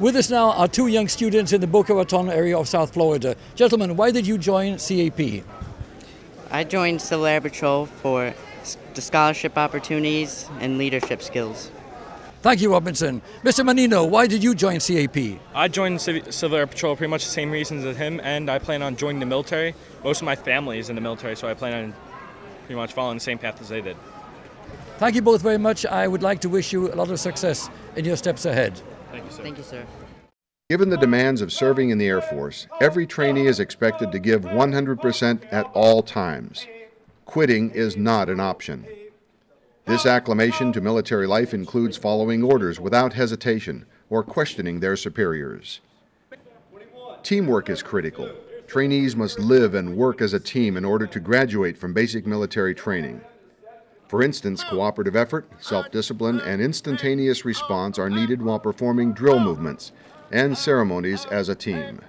With us now are two young students in the Boca Raton area of South Florida. Gentlemen, why did you join CAP? I joined Civil Air Patrol for the scholarship opportunities and leadership skills. Thank you, Robinson. Mr. Menino, why did you join CAP? I joined Civil Air Patrol pretty much the same reasons as him, and I plan on joining the military. Most of my family is in the military, so I plan on pretty much following the same path as they did. Thank you both very much. I would like to wish you a lot of success in your steps ahead. Thank you, sir. Thank you, sir. Given the demands of serving in the Air Force, every trainee is expected to give 100% at all times. Quitting is not an option. This acclimation to military life includes following orders without hesitation or questioning their superiors. Teamwork is critical. Trainees must live and work as a team in order to graduate from basic military training. For instance, cooperative effort, self-discipline, and instantaneous response are needed while performing drill movements and ceremonies as a team.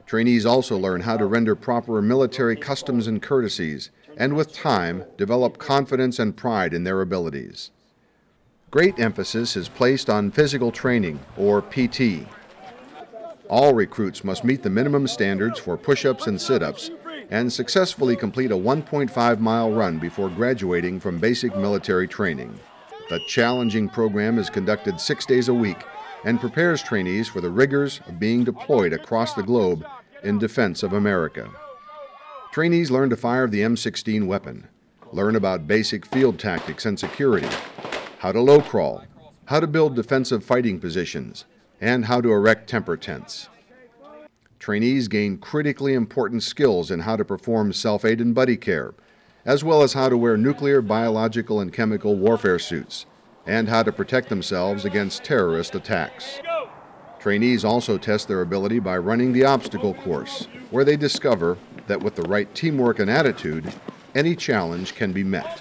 Trainees also learn how to render proper military customs and courtesies, and with time, develop confidence and pride in their abilities. Great emphasis is placed on physical training, or PT. All recruits must meet the minimum standards for push-ups and sit-ups and successfully complete a 1.5-mile run before graduating from basic military training. The challenging program is conducted 6 days a week and prepares trainees for the rigors of being deployed across the globe in defense of America. Trainees learn to fire the M16 weapon, learn about basic field tactics and security, how to low crawl, how to build defensive fighting positions, and how to erect temper tents. Trainees gain critically important skills in how to perform self-aid and buddy care, as well as how to wear nuclear, biological, and chemical warfare suits, and how to protect themselves against terrorist attacks. Trainees also test their ability by running the obstacle course, where they discover that with the right teamwork and attitude, any challenge can be met.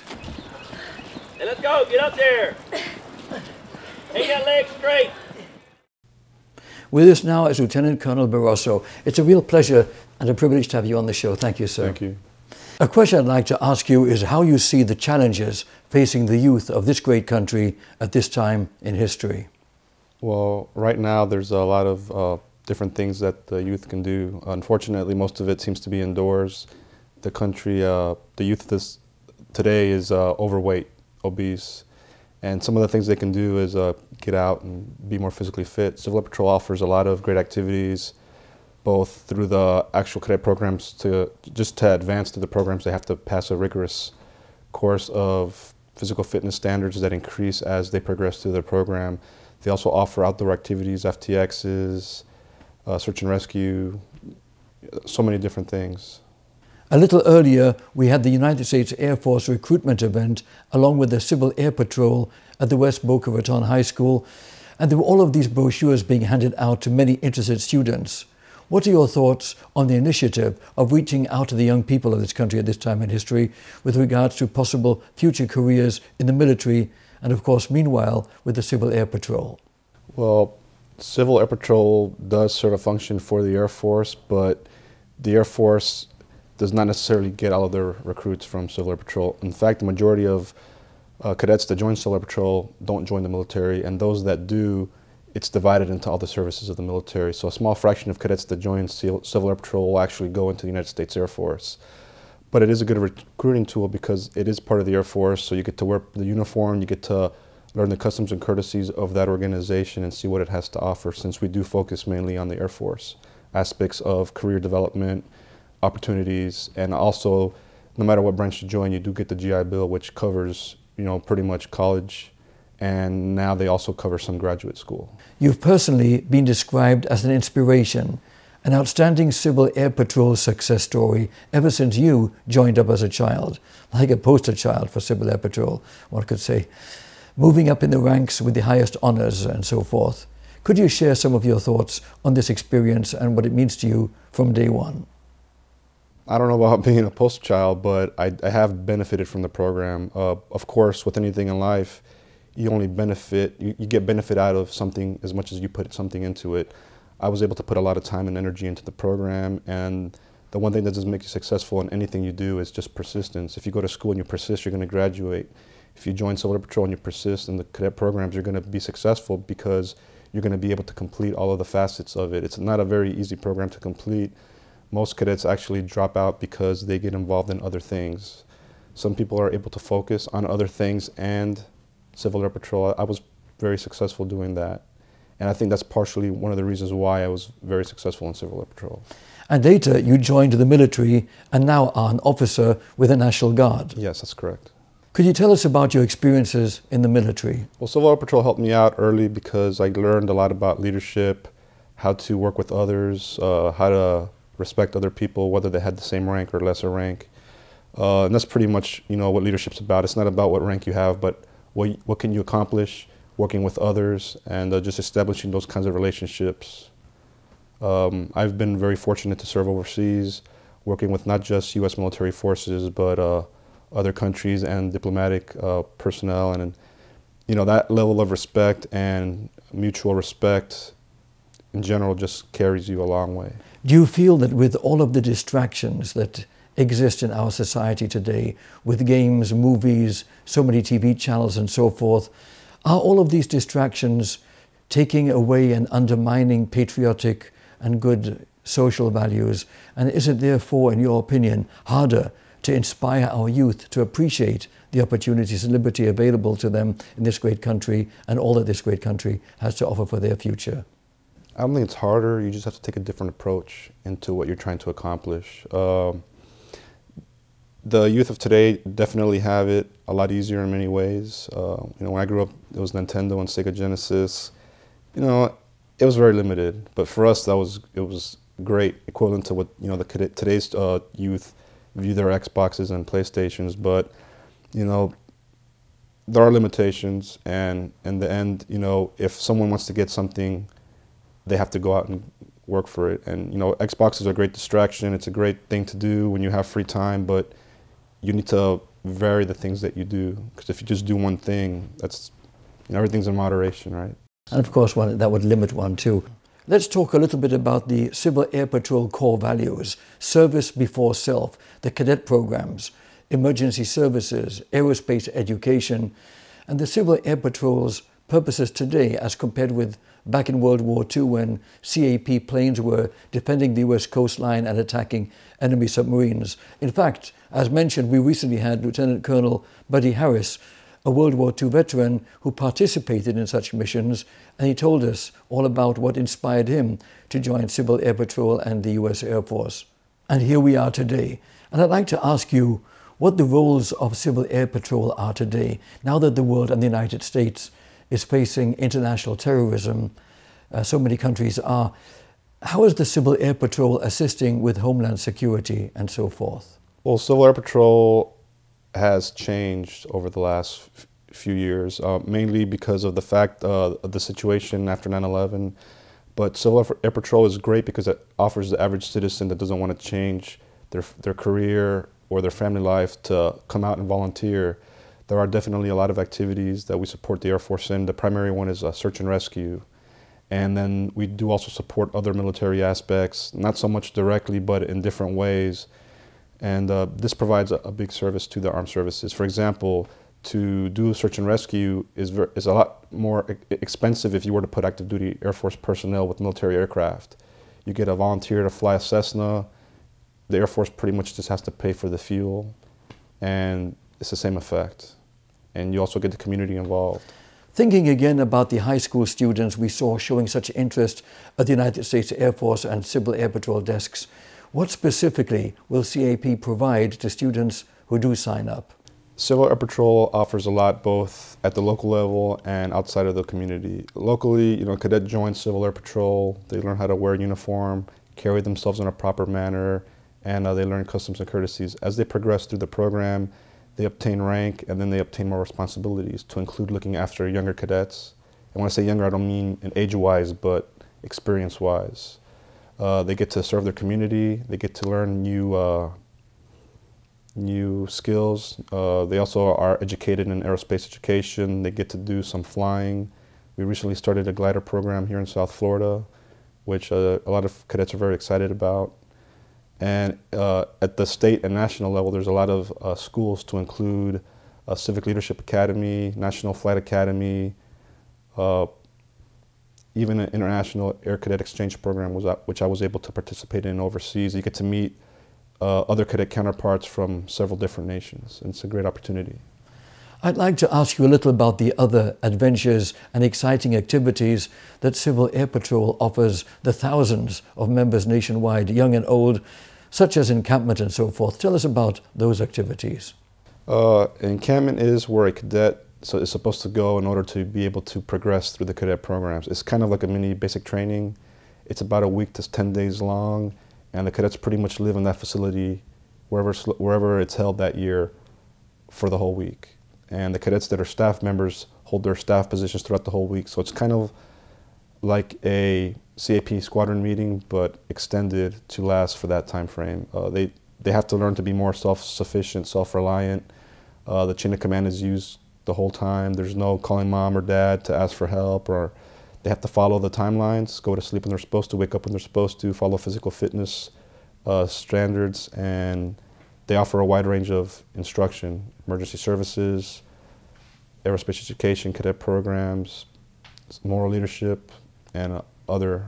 Hey, let's go, get up there. Hang that leg straight. With us now is Lieutenant Colonel Barroso. It's a real pleasure and a privilege to have you on the show. Thank you, sir. Thank you. A question I'd like to ask you is how you see the challenges facing the youth of this great country at this time in history. Well, right now there's a lot of different things that the youth can do. Unfortunately, most of it seems to be indoors. The country, the youth today is overweight, obese, and some of the things they can do is get out and be more physically fit. Civil Air Patrol offers a lot of great activities, both through the actual cadet programs to advance to the programs. They have to pass a rigorous course of physical fitness standards that increase as they progress through their program. They also offer outdoor activities, FTXs, search and rescue, so many different things. A little earlier, we had the United States Air Force recruitment event along with the Civil Air Patrol at the West Boca Raton High School, and there were all of these brochures being handed out to many interested students. What are your thoughts on the initiative of reaching out to the young people of this country at this time in history with regards to possible future careers in the military and, of course, meanwhile, with the Civil Air Patrol? Well, Civil Air Patrol does serve a function for the Air Force, but the Air Force does not necessarily get all of their recruits from Civil Air Patrol. In fact, the majority of cadets that join Civil Air Patrol don't join the military, and those that do, it's divided into all the services of the military. So a small fraction of cadets that join Civil Air Patrol will actually go into the United States Air Force. But it is a good recruiting tool because it is part of the Air Force, so you get to wear the uniform, you get to learn the customs and courtesies of that organization and see what it has to offer, since we do focus mainly on the Air Force aspects of career development, opportunities, and also no matter what branch you join, you do get the GI Bill, which covers, pretty much college, and now they also cover some graduate school. You've personally been described as an inspiration, an outstanding Civil Air Patrol success story ever since you joined up as a child, like a poster child for Civil Air Patrol, one could say, moving up in the ranks with the highest honors and so forth. Could you share some of your thoughts on this experience and what it means to you from day one? I don't know about being a poster child, but I have benefited from the program. Of course, with anything in life, you only benefit, you get benefit out of something as much as you put something into it. I was able to put a lot of time and energy into the program, and the one thing that does make you successful in anything you do is just persistence. If you go to school and you persist, you're going to graduate. If you join Civil Air Patrol and you persist in the cadet programs, you're going to be successful because you're going to be able to complete all of the facets of it. It's not a very easy program to complete. Most cadets actually drop out because they get involved in other things. Some people are able to focus on other things and Civil Air Patrol. I was very successful doing that. And I think that's partially one of the reasons why I was very successful in Civil Air Patrol. And later you joined the military and now are an officer with the National Guard. Yes, that's correct. Could you tell us about your experiences in the military? Well, Civil Air Patrol helped me out early because I learned a lot about leadership, how to work with others, how to respect other people, whether they had the same rank or lesser rank. And that's pretty much, what leadership's about. It's not about what rank you have, but what can you accomplish working with others and just establishing those kinds of relationships. I've been very fortunate to serve overseas, working with not just U.S. military forces, but other countries and diplomatic personnel, and that level of respect and mutual respect in general just carries you a long way. Do you feel that with all of the distractions that exist in our society today, with games, movies, so many TV channels and so forth, are all of these distractions taking away and undermining patriotic and good social values? And is it therefore, in your opinion, harder to inspire our youth to appreciate the opportunities and liberty available to them in this great country and all that this great country has to offer for their future? I don't think it's harder. You just have to take a different approach into what you're trying to accomplish. The youth of today definitely have it a lot easier in many ways. When I grew up, it was Nintendo and Sega Genesis. It was very limited, but for us, it was great, equivalent to what today's youth view their Xboxes and PlayStations. But there are limitations, and in the end, if someone wants to get something, they have to go out and work for it. And Xbox is a great distraction. It's a great thing to do when you have free time, but you need to vary the things that you do, because if you just do one thing, that's everything's in moderation, right? And of course, that would limit one too. Let's talk a little bit about the Civil Air Patrol core values: service before self, the cadet programs, emergency services, aerospace education, and the Civil Air Patrol's purposes today as compared with back in World War II when CAP planes were defending the US coastline and attacking enemy submarines. In fact, as mentioned, we recently had Lieutenant Colonel Buddy Harris, a World War II veteran who participated in such missions, and he told us all about what inspired him to join Civil Air Patrol and the US Air Force. And here we are today. And I'd like to ask you what the roles of Civil Air Patrol are today, now that the world and the United States is facing international terrorism. So many countries are. How is the Civil Air Patrol assisting with homeland security and so forth? Well, Civil Air Patrol has changed over the last few years, mainly because of the fact of the situation after 9/11. But Civil Air Patrol is great because it offers the average citizen that doesn't want to change their career or their family life to come out and volunteer. There are definitely a lot of activities that we support the Air Force in. The primary one is search and rescue. And then we do also support other military aspects, not so much directly, but in different ways. And this provides a big service to the armed services. For example, to do search and rescue is a lot more expensive if you were to put active duty Air Force personnel with military aircraft. You get a volunteer to fly a Cessna. The Air Force pretty much just has to pay for the fuel, and it's the same effect. And you also get the community involved. Thinking again about the high school students we saw showing such interest at the United States Air Force and Civil Air Patrol desks, what specifically will CAP provide to students who do sign up? Civil Air Patrol offers a lot both at the local level and outside of the community. Locally, cadet joins Civil Air Patrol, they learn how to wear a uniform, carry themselves in a proper manner, and they learn customs and courtesies. As they progress through the program, they obtain rank, and then they obtain more responsibilities, to include looking after younger cadets. And when I say younger, I don't mean in age-wise, but experience-wise. They get to serve their community, they get to learn new skills. They also are educated in aerospace education. They get to do some flying. We recently started a glider program here in South Florida, which a lot of cadets are very excited about. And at the state and national level, there's a lot of schools to include Civic Leadership Academy, National Flight Academy, even an international air cadet exchange program, which I was able to participate in overseas. You get to meet other cadet counterparts from several different nations, and it's a great opportunity. I'd like to ask you a little about the other adventures and exciting activities that Civil Air Patrol offers the thousands of members nationwide, young and old, such as encampment and so forth. Tell us about those activities. Encampment is where a cadet is supposed to go in order to be able to progress through the cadet programs. It's kind of like a mini basic training. It's about a week to 10 days long, and the cadets pretty much live in that facility wherever it's held that year for the whole week. And the cadets that are staff members hold their staff positions throughout the whole week. So it's kind of like a CAP squadron meeting, but extended to last for that time frame. They have to learn to be more self-sufficient, self-reliant. The chain of command is used the whole time. There's no calling mom or dad to ask for help, or they have to follow the timelines, go to sleep when they're supposed to, wake up when they're supposed to, follow physical fitness standards, and they offer a wide range of instruction: emergency services, aerospace education, cadet programs, moral leadership, and other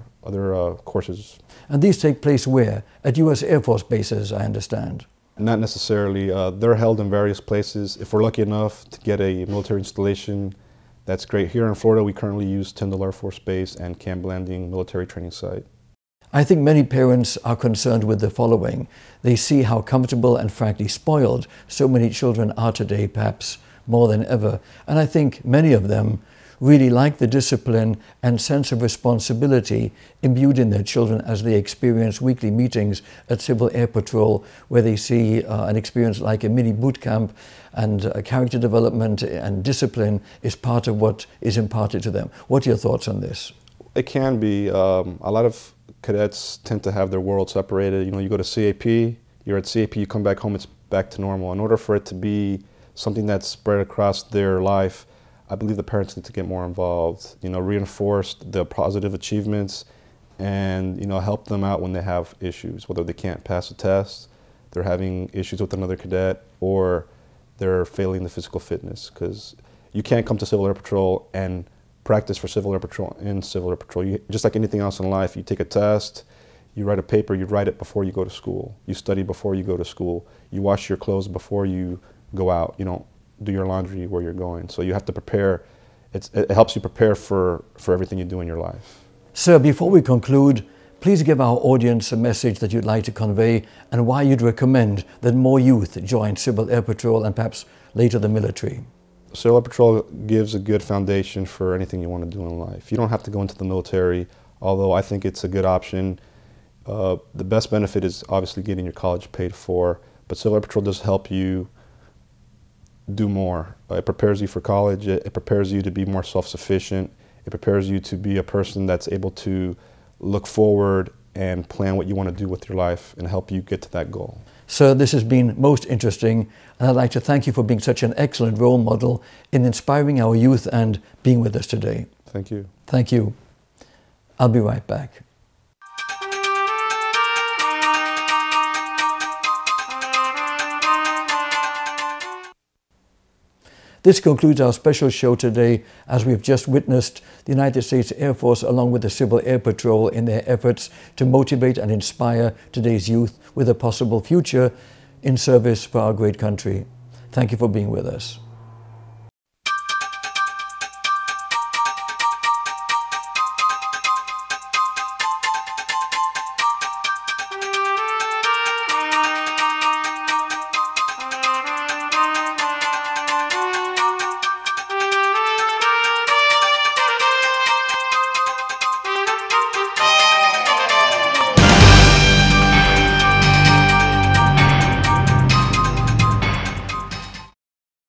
courses. And these take place where? At U.S. Air Force bases, I understand. Not necessarily. They're held in various places. If we're lucky enough to get a military installation, that's great. Here in Florida, we currently use Tyndall Air Force Base and Camp Blanding military training site. I think many parents are concerned with the following. They see how comfortable and frankly spoiled so many children are today, perhaps more than ever. And I think many of them really like the discipline and sense of responsibility imbued in their children as they experience weekly meetings at Civil Air Patrol, where they see an experience like a mini boot camp, and character development and discipline is part of what is imparted to them. What are your thoughts on this? It can be. A lot of cadets tend to have their world separated. You know, you go to CAP, you're at CAP, you come back home, it's back to normal. In order for it to be something that's spread across their life, I believe the parents need to get more involved, you know, reinforce the positive achievements, and, you know, help them out when they have issues, whether they can't pass a test, they're having issues with another cadet, or they're failing the physical fitness. Because you can't come to Civil Air Patrol and practice for Civil Air Patrol in Civil Air Patrol. Just like anything else in life, you take a test, you write a paper, you write it before you go to school. You study before you go to school. You wash your clothes before you go out. You don't do your laundry where you're going. So you have to prepare. It helps you prepare for everything you do in your life. Sir, before we conclude, please give our audience a message that you'd like to convey and why you'd recommend that more youth join Civil Air Patrol and perhaps later the military. Civil Air Patrol gives a good foundation for anything you want to do in life. You don't have to go into the military, although I think it's a good option. The best benefit is obviously getting your college paid for, but Civil Air Patrol does help you do more. It prepares you for college, it prepares you to be more self-sufficient, it prepares you to be a person that's able to look forward and plan what you want to do with your life and help you get to that goal. Sir, this has been most interesting, and I'd like to thank you for being such an excellent role model in inspiring our youth and being with us today. Thank you. Thank you. I'll be right back. This concludes our special show today, as we've just witnessed the United States Air Force along with the Civil Air Patrol in their efforts to motivate and inspire today's youth with a possible future in service for our great country. Thank you for being with us.